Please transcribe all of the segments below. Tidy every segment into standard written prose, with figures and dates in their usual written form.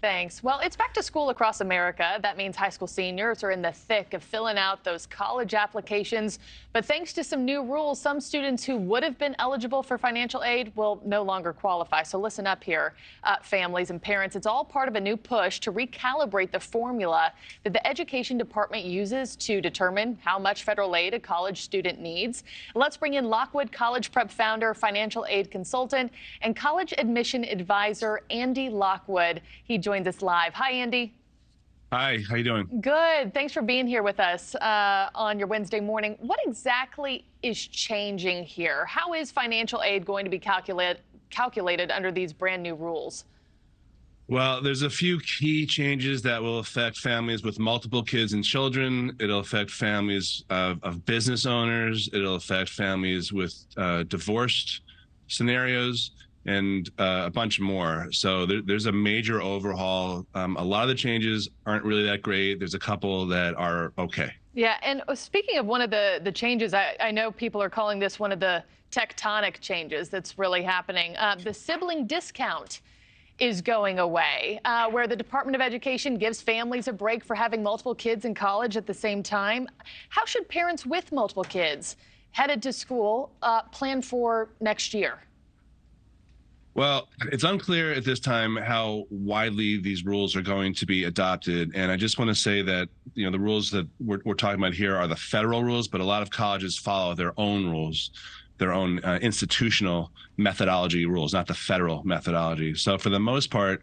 Thanks. Well, it's back to school across America. That means high school seniors are in the thick of filling out those college applications. But thanks to some new rules, some students who would have been eligible for financial aid will no longer qualify. So listen up here, families and parents. It's all part of a new push to recalibrate the formula that the Education Department uses to determine how much federal aid a college student needs. Let's bring in Lockwood College Prep founder, financial aid consultant, and college admission advisor, Andy Lockwood. He joins us live. Hi, Andy. Hi, how you doing? Good. Thanks for being here with us on your Wednesday morning. What exactly is changing here? How is financial aid going to be calculated under these brand new rules? Well, there's a few key changes that will affect families with multiple kids and children. It'll affect families of business owners. It'll affect families with divorced scenarios, and a bunch more. So there's a major overhaul. A lot of the changes aren't really that great. There's a couple that are okay. Yeah, and speaking of one of the changes, I know people are calling this one of the tectonic changes that's really happening. The sibling discount is going away, where the Department of Education gives families a break for having multiple kids in college at the same time. How should parents with multiple kids headed to school plan for next year? Well, it's unclear at this time how widely these rules are going to be adopted. And I just want to say that, the rules that we're talking about here are the federal rules, but a lot of colleges follow their own rules, their own institutional methodology rules, not the federal methodology. So for the most part,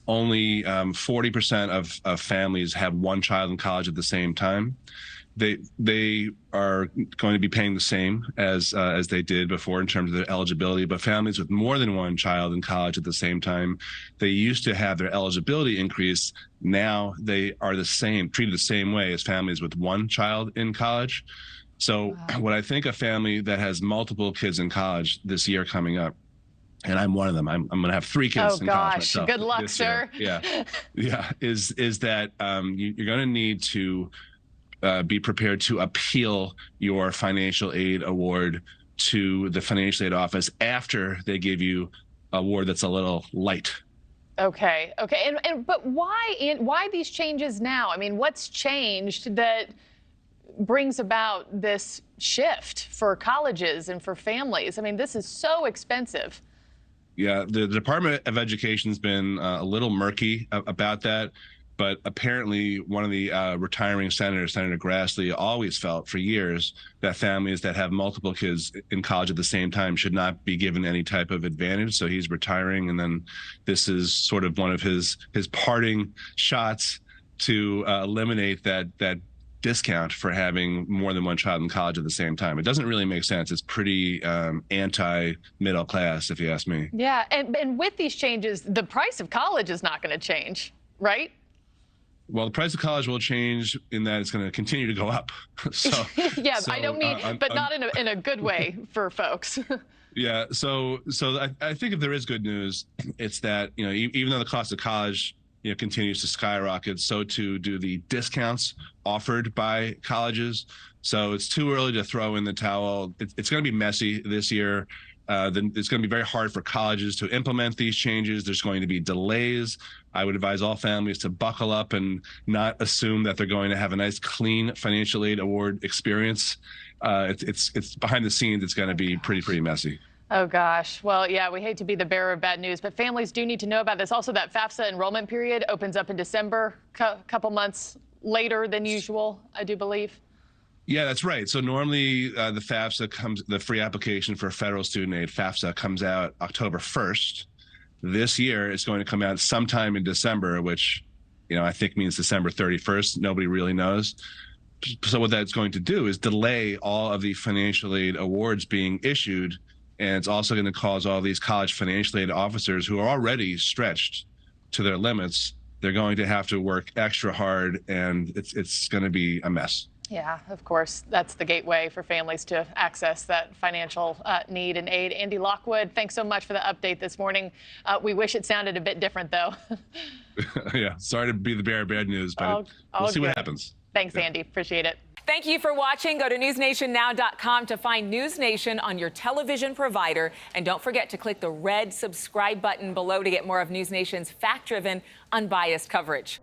only 40% of families have one child in college at the same time. They are going to be paying the same as they did before in terms of their eligibility. But families with more than one child in college at the same time, they used to have their eligibility increase. Now they are treated the same way as families with one child in college. So What I think a family that has multiple kids in college this year coming up, and I'm one of them. I'm going to have 3 kids in college myself. Good luck, sir. Yeah. Is that you're going to need to be prepared to appeal your financial aid award to the financial aid office after they give you an award that's a little light. Okay. But why these changes now? I mean, what's changed that brings about this shift for colleges and for families? I mean, this is so expensive. Yeah, the Department of Education's been a little murky about that. But apparently one of the retiring senators, Senator Grassley, always felt for years that families that have multiple kids in college at the same time should not be given any type of advantage. So he's retiring. And then this is sort of one of his parting shots to eliminate that discount for having more than one child in college at the same time. It doesn't really make sense. It's pretty anti-middle class, if you ask me. Yeah. And with these changes, the price of college is not going to change, right? Well, the price of college will change in that it's going to continue to go up. I don't mean, but not in a good way for folks. Yeah. So I think if there is good news, it's that, even though the cost of college, continues to skyrocket, so too do the discounts offered by colleges. So it's too early to throw in the towel. It's going to be messy this year. It's going to be very hard for colleges to implement these changes. There's going to be delays. I would advise all families to buckle up and not assume that they're going to have a nice, clean financial aid award experience. It's behind the scenes. It's going to be pretty messy. Oh, gosh. Well, yeah, we hate to be the bearer of bad news, but families do need to know about this. Also, that FAFSA enrollment period opens up in December, a couple months later than usual, I do believe. Yeah, that's right. So normally the free application for federal student aid, FAFSA, comes out October 1st. This year, it's going to come out sometime in December, which, I think means December 31st. Nobody really knows. So what that's going to do is delay all of the financial aid awards being issued. And it's also going to cause all these college financial aid officers who are already stretched to their limits. They're going to have to work extra hard, and it's going to be a mess. Yeah, of course. That's the gateway for families to access that financial need and aid. Andy Lockwood, thanks so much for the update this morning. We wish it sounded a bit different, though. Yeah, sorry to be the bearer of bad news, but we'll see what happens. Thanks, Andy. Appreciate it. Thank you for watching. Go to newsnationnow.com to find News Nation on your television provider. And don't forget to click the red subscribe button below to get more of News Nation's fact-driven, unbiased coverage.